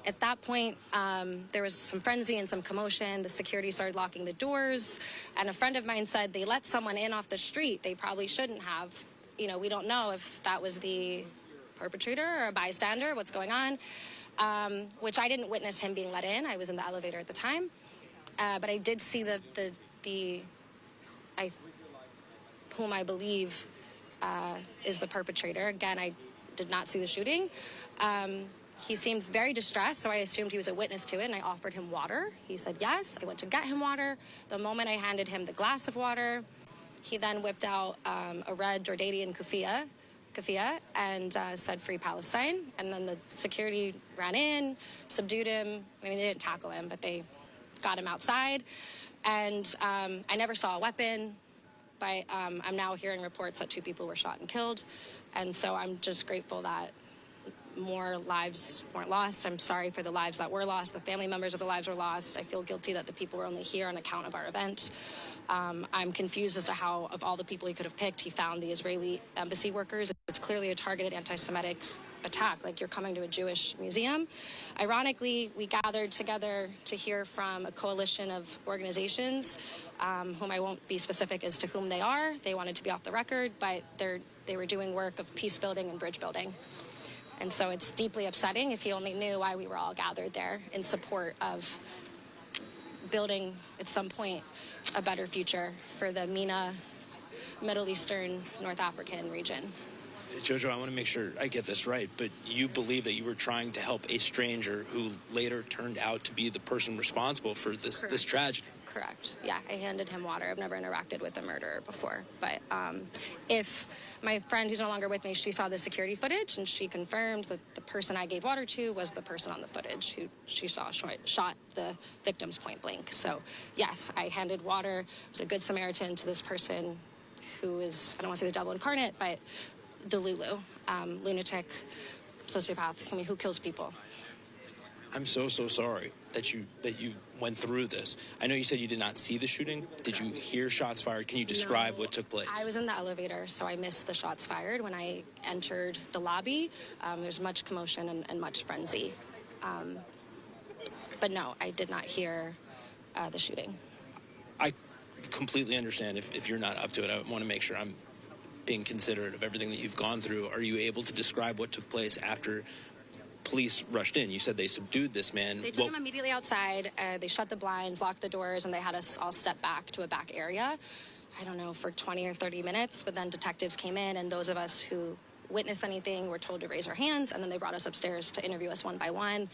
At that point, there was some frenzy and some commotion. The security started locking the doors, and a friend of mine said they let someone in off the street. They probably shouldn't have. You know, we don't know if that was the perpetrator or a bystander, what's going on, which I didn't witness him being let in. I was in the elevator at the time, but I did see whom I believe is the perpetrator. Again, I did not see the shooting. He seemed very distressed, so I assumed he was a witness to it, and I offered him water. He said yes. I went to get him water. The moment I handed him the glass of water, he then whipped out a red Jordanian keffiyeh and said, "Free Palestine." And then the security ran in, subdued him. I mean, they didn't tackle him, but they got him outside. And I never saw a weapon, but I'm now hearing reports that 2 people were shot and killed. And so I'm just grateful that more lives weren't lost. I'm sorry for the lives that were lost. The family members of the lives were lost. I feel guilty that the people were only here on account of our event. I'm confused as to how, of all the people he could have picked, he found the Israeli embassy workers. It's clearly a targeted anti-Semitic attack, like you're coming to a Jewish museum. Ironically, we gathered together to hear from a coalition of organizations, whom I won't be specific as to whom they are. They wanted to be off the record, but they were doing work of peace building and bridge building. And so it's deeply upsetting if he only knew why we were all gathered there in support of building, at some point, a better future for the MENA, Middle Eastern, North African region. Jojo, I want to make sure I get this right, but you believe that you were trying to help a stranger who later turned out to be the person responsible for this tragedy. Correct. Yeah, I handed him water. I've never interacted with a murderer before. But if my friend who's no longer with me, she saw the security footage and she confirmed that the person I gave water to was the person on the footage who she saw shot the victims point blank. So yes, I handed water. I was a good Samaritan to this person who is, I don't want to say the devil incarnate, but Delulu, lunatic, sociopath, I mean, who kills people. I'm so sorry that you went through this. I know you said you did not see the shooting. Did you hear shots fired? Can you describe what took place? I was in the elevator, so I missed the shots fired. When I entered the lobby, there's much commotion and much frenzy. But no, I did not hear the shooting. I completely understand if you're not up to it. I want to make sure I'm being considerate of everything that you've gone through. Are you able to describe what took place after police rushed in? You said they subdued this man. They took him immediately outside. They shut the blinds, locked the doors, and they had us all step back to a back area, I don't know, for 20 or 30 minutes. But then detectives came in, and those of us who witnessed anything were told to raise our hands, and then they brought us upstairs to interview us one by one.